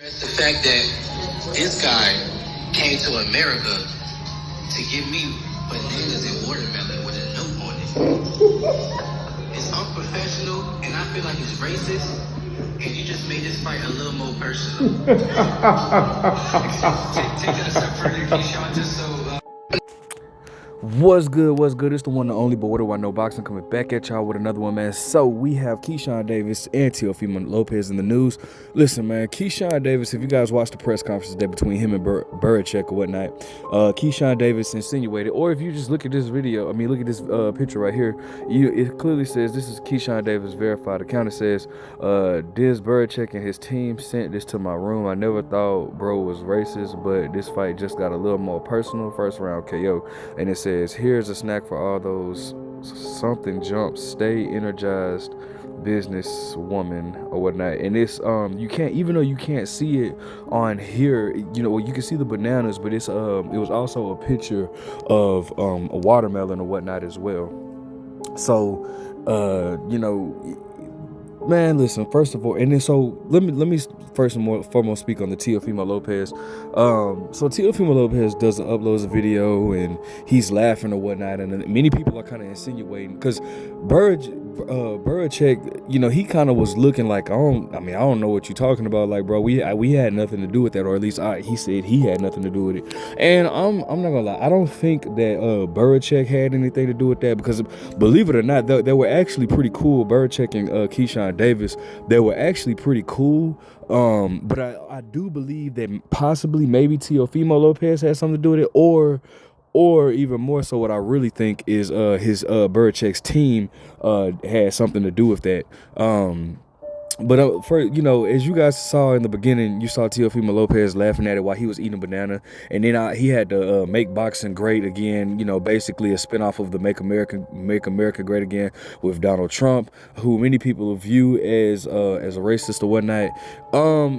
It's the fact that this guy came to America to give me bananas and watermelon with a note on it. It's unprofessional, and I feel like it's racist, and you just made this fight a little more personal. Take that a step further, Keyshawn, just so... What's good? It's the one and only, but what do I know? Boxing coming back at y'all with another one, man. So we have Keyshawn Davis and Teofimo Lopez in the news. Listen, man, Keyshawn Davis, if you guys watched the press conference today between him and Belichick or whatnot, Keyshawn Davis insinuated, or if you just look at this video, look at this picture right here, it clearly says this is Keyshawn Davis verified account. It says, Diz Belichick and his team sent this to my room. I never thought bro was racist, but this fight just got a little more personal. First round KO. And it says, here's a snack for all those something jumps, stay energized business woman or whatnot. And it's you can't, even though you can't see it on here, you can see the bananas, but it's it was also a picture of a watermelon or whatnot as well. So man, listen, first of all, and then so let me first and foremost speak on the Teofimo Lopez. So Teofimo Lopez uploads a video and he's laughing or whatnot, and many people are kind of insinuating because Belichick, he kind of was looking like, I don't know what you're talking about, like, bro, we had nothing to do with that, or at least he said he had nothing to do with it. And I'm not gonna lie, I don't think that Belichick had anything to do with that, because believe it or not, they were actually pretty cool. Belichick and Keyshawn Davis, they were actually pretty cool. But I do believe that possibly maybe Teofimo Lopez had something to do with it, or even more so, what I really think is his Belichick's team had something to do with that. But for as you guys saw in the beginning, you saw Teofimo Lopez laughing at it while he was eating a banana, and then he had to make boxing great again. Basically a spinoff of the Make America Great Again with Donald Trump, who many people view as a racist or whatnot.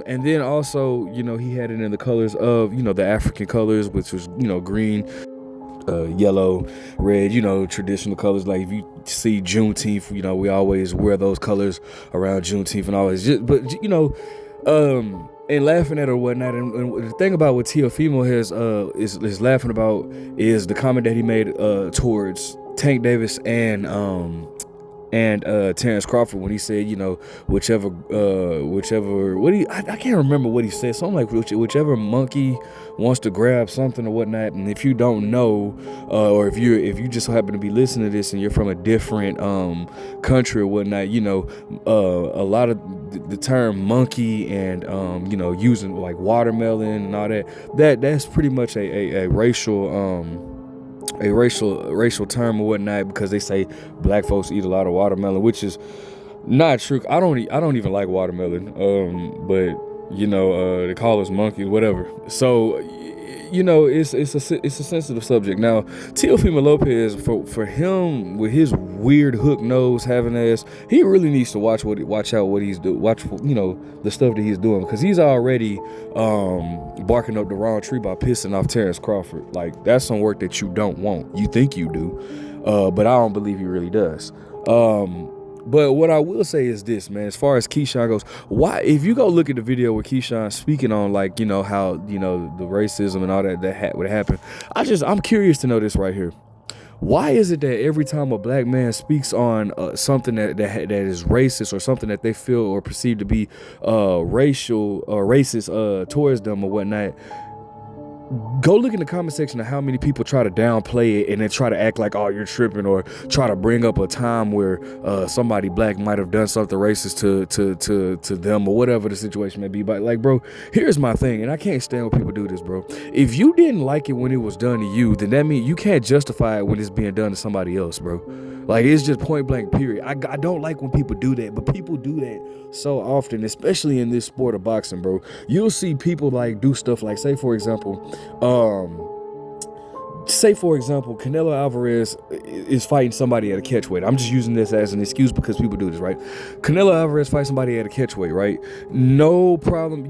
And then also he had it in the colors of the African colors, which was green, yellow, red, traditional colors. Like if you see Juneteenth, we always wear those colors around Juneteenth and always and laughing at it or whatnot. And the thing about what Teofimo is laughing about is the comment that he made towards Tank Davis and Terrence Crawford, when he said, whichever I can't remember what he said, something like whichever monkey wants to grab something or whatnot. And if you don't know, or if you just happen to be listening to this and you're from a different country or whatnot, a lot of the term monkey and using like watermelon and all that's pretty much a racial term or whatnot, because they say black folks eat a lot of watermelon, which is not true. I don't even like watermelon, but they call us monkeys, whatever. So it's a sensitive subject. Now Teofimo Lopez, for him with his weird hook nose having ass, he really needs to watch out what he's doing. Watch the stuff that he's doing, because he's already barking up the wrong tree by pissing off Terrence Crawford. Like, that's some work that you don't want. You think you do, but I don't believe he really does. But what I will say is this, man, as far as Keyshawn goes, why, if you go look at the video with Keyshawn speaking on, like, how, the racism and all that would happen, I'm curious to know this right here. Why is it that every time a black man speaks on something that is racist, or something that they feel or perceive to be racial or racist towards them or whatnot, go look in the comment section of how many people try to downplay it and then try to act like, oh, you're tripping, or try to bring up a time where somebody black might have done something racist to them, or whatever the situation may be. But, like, bro, here's my thing, and I can't stand when people do this, bro. If you didn't like it when it was done to you, then that means you can't justify it when it's being done to somebody else, bro. Like, it's just point blank, period. I don't like when people do that, but people do that so often, especially in this sport of boxing, bro. You'll see people like do stuff like, say for example, Canelo Alvarez is fighting somebody at a catchweight. I'm just using this as an excuse because people do this, right? Canelo Alvarez fights somebody at a catchweight, right? No problem.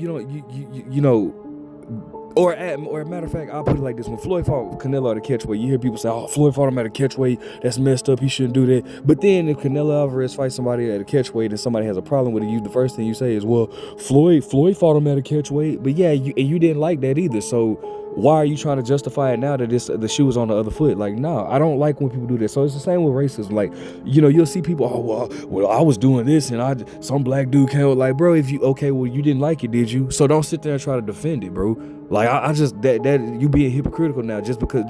Or a matter of fact, I'll put it like this: when Floyd fought Canelo at a catchweight, you hear people say, "Oh, Floyd fought him at a catchweight. That's messed up. He shouldn't do that." But then if Canelo Alvarez fights somebody at a catchweight and somebody has a problem with it, the first thing you say is, "Well, Floyd fought him at a catchweight." But yeah, you didn't like that either. So why are you trying to justify it now that the shoe is on the other foot? Like, no, I don't like when people do this. So it's the same with racism. Like, you'll see people, "Oh, well, I was doing this and some black dude came." Like, bro, if you didn't like it, did you? So don't sit there and try to defend it, bro. Like, I just that you being hypocritical now just because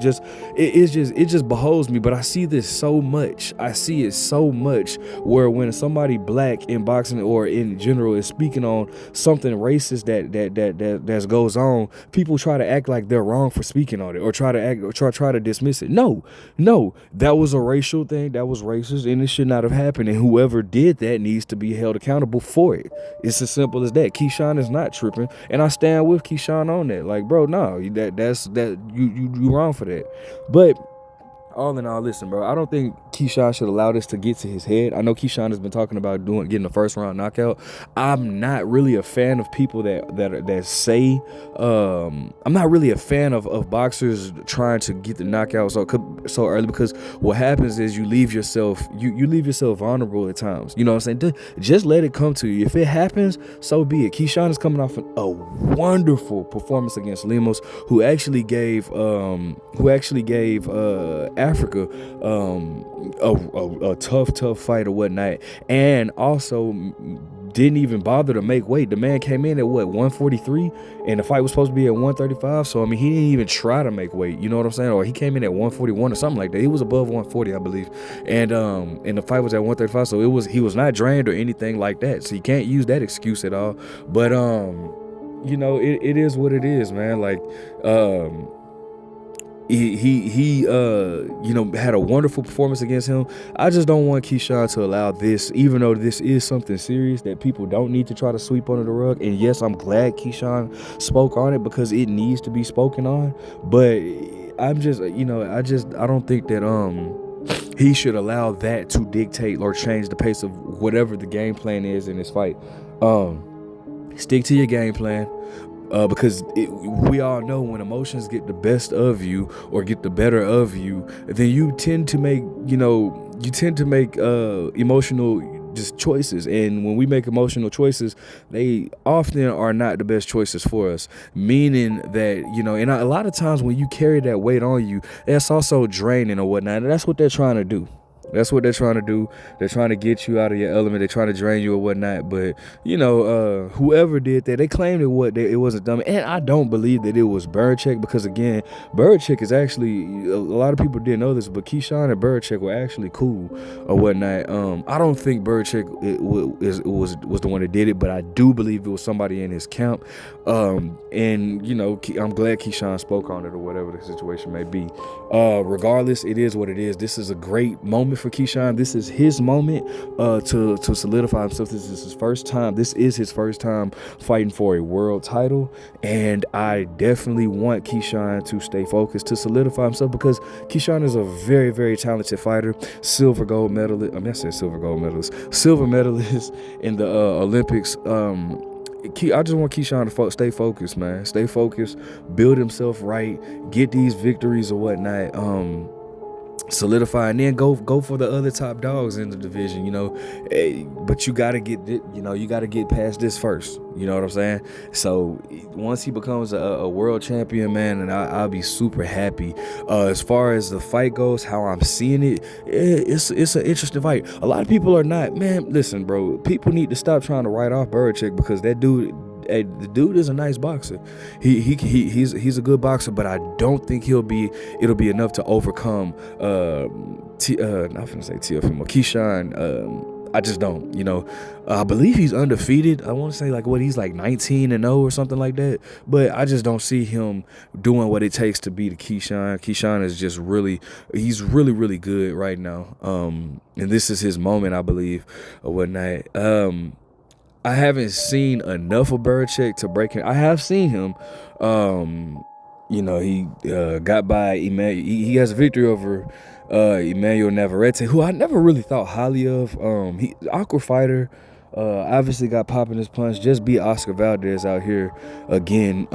it just beholds me. But I see this so much. I see it so much where when somebody black in boxing or in general is speaking on something racist that goes on, people try to act like they're wrong for speaking on it or try to dismiss it. No, that was a racial thing. That was racist and it should not have happened. And whoever did that needs to be held accountable for it. It's as simple as that. Keyshawn is not tripping, and I stand with Keyshawn on that. Like, bro, no, that's you wrong for that. But all in all, listen, bro, I don't think Keyshawn should allow this to get to his head. I know Keyshawn has been talking about getting a first round knockout. I'm not really a fan of people that say I'm not really a fan of boxers trying to get the knockout so early, because what happens is you leave yourself vulnerable at times. You know what I'm saying? Just let it come to you. If it happens, so be it. Keyshawn is coming off a wonderful performance against Lemos, who actually gave Africa a tough fight or whatnot, and also didn't even bother to make weight. The man came in at 143, and the fight was supposed to be at 135. So I mean, he didn't even try to make weight. You know what I'm saying? Or he came in at 141 or something like that. He was above 140, I believe, and the fight was at 135. So he was not drained or anything like that. So you can't use that excuse at all. But it is what it is, man. Like he had a wonderful performance against him. I just don't want Keyshawn to allow this, even though this is something serious that people don't need to try to sweep under the rug. And yes, I'm glad Keyshawn spoke on it because it needs to be spoken on. But I'm just, I don't think that he should allow that to dictate or change the pace of whatever the game plan is in this fight. Stick to your game plan. Because we all know when emotions get the best of you or get the better of you, then you tend to make emotional just choices. And when we make emotional choices, they often are not the best choices for us. Meaning that, and a lot of times when you carry that weight on you, that's also draining or whatnot. And that's what they're trying to do. That's what they're trying to do. They're trying to get you out of your element. They're trying to drain you or whatnot. But, whoever did that, they claimed it wasn't dumb. And I don't believe that it was Belichick because, again, Belichick is actually, a lot of people didn't know this, but Keyshawn and Belichick were actually cool or whatnot. I don't think Belichick was the one that did it, but I do believe it was somebody in his camp. I'm glad Keyshawn spoke on it or whatever the situation may be. Regardless, it is what it is. This is a great moment for Keyshawn. This is his moment to solidify himself. This is his first time fighting for a world title, and I definitely want Keyshawn to stay focused, to solidify himself, because Keyshawn is a very, very talented fighter, silver medalist in the Olympics. I just want Keyshawn to stay focused, man. Stay focused, build himself right, get these victories or whatnot, solidify, and then go for the other top dogs in the division, but you gotta get past this first, you know what I'm saying? So once he becomes a world champion, man, and I'll be super happy. As far as the fight goes, how I'm seeing it, it's an interesting fight. A lot of people are not, man. Listen, bro, people need to stop trying to write off Belichick because that dude. Hey, the dude is a nice boxer. He's a good boxer, but I don't think it'll be enough to overcome not finna say Teofimo, Keyshawn. I just don't, I believe he's undefeated. I want to say he's 19-0 or something like that, but I just don't see him doing what it takes to beat Keyshawn. Keyshawn is just he's really, really good right now. And this is his moment, I believe, or whatnot. I haven't seen enough of Belichick to break him. I have seen him. He got by Emmanuel. He has a victory over Emmanuel Navarrete, who I never really thought highly of. He awkward fighter. Obviously got popping his punch. Just beat Oscar Valdez out here again.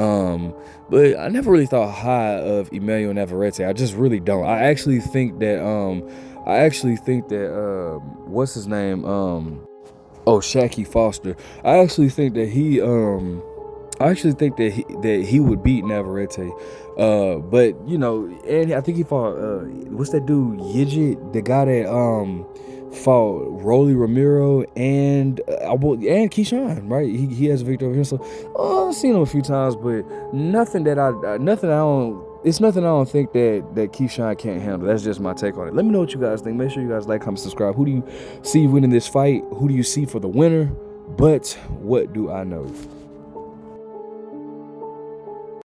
But I never really thought high of Emmanuel Navarrete. I just really don't. I actually think that what's his name? Shaqy Foster. I actually think that he would beat Navarrete. But you know, and I think he fought what's that dude, Yigit, the guy that fought Rolly Ramiro and Keyshawn, right? He has a victory over him. So I've seen him a few times, but nothing I don't think that Keyshawn can't handle. That's just my take on it. Let me know what you guys think. Make sure you guys like, comment, subscribe. Who do you see winning this fight? Who do you see for the winner? But what do I know?